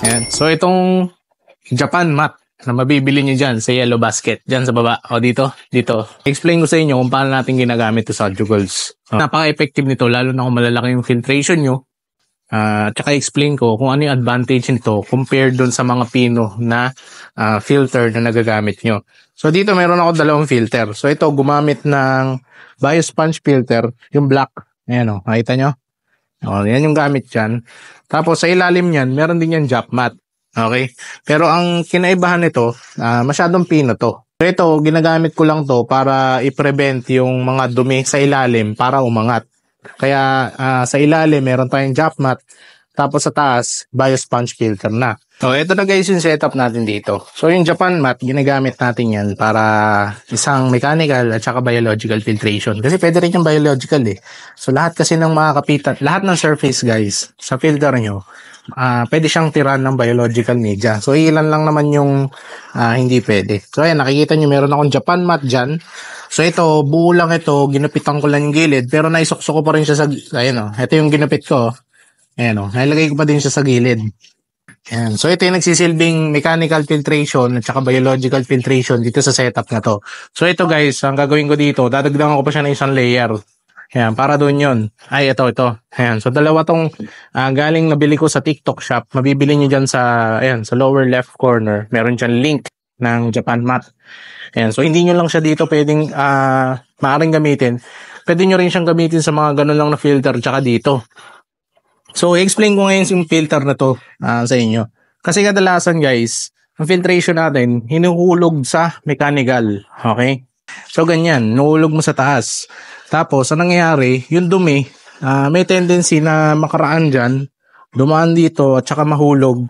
Ayan. So itong Japan mat na mabibili nyo dyan sa Yellow Basket, dyan sa baba, o dito. Explain ko sa inyo kung paano natin ginagamit ito sa jugals. Napaka-effective nito, lalo na kung malalaki yung filtration nyo. Tsaka explain ko kung ano yung advantage nito compared dun sa mga pino na filter na nagagamit nyo. So dito meron ako dalawang filter. So ito gumamit ng Biosponge filter, yung black. Ayan o, nakita nyo? O, yan yung gamit dyan. Tapos sa ilalim nyan, meron din yan Jap mat. Okay? Pero ang kinaibahan nito, masyadong pino to. So ito, ginagamit ko lang to para i-prevent yung mga dumi sa ilalim para umangat. Kaya sa ilalim, meron tayong Jap mat. Tapos sa taas, Biosponge filter na. So ito na guys yung setup natin dito. So yung Japan mat, ginagamit natin yan para isang mechanical at saka biological filtration. Kasi pwede rin yung biological eh. So lahat kasi ng mga kapitan, lahat ng surface guys, sa filter nyo, pwede siyang tiran ng biological media. So ilan lang naman yung hindi pwede. So ayan, nakikita nyo meron akong Japan mat dyan. So ito, buo lang ito, ginupitan ko lang yung gilid, pero naisokso ko pa rin siya sa, ayan o, ito yung ginupit ko. Ayan o, nailagay ko pa din siya sa gilid. Ayan. So ito yung nagsisilbing mechanical filtration at saka biological filtration dito sa setup na to. So ito guys, ang gagawin ko dito, dadagdagan ko pa siya ng isang layer. Ayan, para doon yun. Ay, ito. Ayan, so dalawa tong galing nabili ko sa TikTok shop. Mabibili nyo dyan sa, ayan, sa lower left corner. Meron dyan link ng Japan mat. Ayan, so hindi nyo lang siya dito pwedeng maaaring gamitin. Pwede nyo rin siyang gamitin sa mga ganun lang na filter tsaka dito. So, i-explain ko ngayon yung filter na to sa inyo. Kasi kadalasan guys, ang filtration natin, hinuhulog sa mechanical. Okay? So, ganyan. Nuhulog mo sa taas. Tapos, ang nangyayari, yung dumi, may tendency na makaraan dyan, dumaan dito at saka mahulog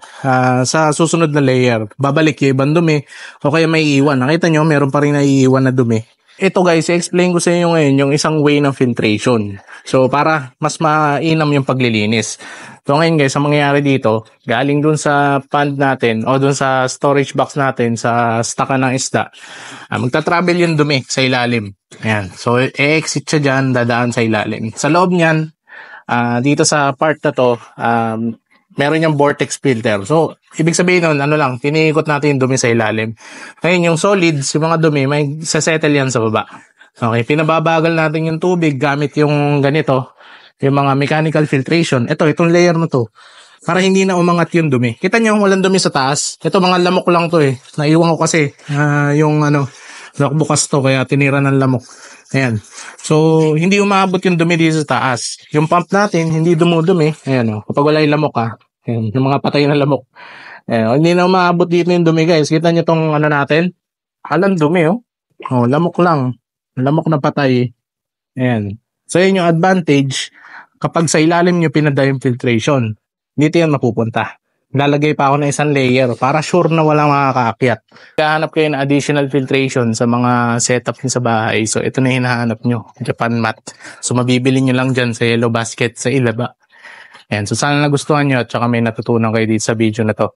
sa susunod na layer. Babalik yung ibang dumi o kaya may iiwan. Nakita nyo, meron pa rin naiiwan na dumi. Ito guys, i-explain ko sa inyo ngayon yung isang way ng filtration. So, para mas mainam yung paglilinis. So, ngayon guys, ang mangyayari dito, galing dun sa pond natin o dun sa storage box natin sa stockan ng isda, magta-travel yung dumi sa ilalim. Ayan. So, e-exit siya dyan, dadaan sa ilalim. Sa loob niyan, dito sa part na to, meron yung vortex filter. So, ibig sabihin nun, ano lang, tiniikot natin yung dumi sa ilalim. Ngayon, yung solids, yung mga dumi, may sasettle yan sa baba. Okay, pinababagal natin yung tubig gamit yung ganito, yung mga mechanical filtration. Itong layer na to, para hindi na umangat yung dumi. Kita nyo, walang dumi sa taas. Ito, mga lamok lang to eh. Naiwan ko kasi, bukas to, kaya tinira ng lamok. Ayan. So, hindi umabot yung dumi dito sa taas. Yung pump natin, hindi dumudumi. Ayan o. Kapag wala yung lamok ayan, yung mga patay na lamok. Ayan, hindi na umabot dito yung dumi guys. Kita nyo tong natin? Alam dumi oh. Oh, lamok lang. Lamok na patay. Ayan. So, yun yung advantage kapag sa ilalim nyo pinada yung filtration. Dito yan mapupunta. Lalagay pa ako ng isang layer para sure na walang makakaakyat. Kahanap kayo ng additional filtration sa mga setup nyo sa bahay. So, ito na hinahanap nyo. Japan mat. So, mabibili nyo lang dyan sa Yellow Basket sa Ilaba. Ayan. So, sana nagustuhan nyo at saka may natutunan kayo dito sa video na to.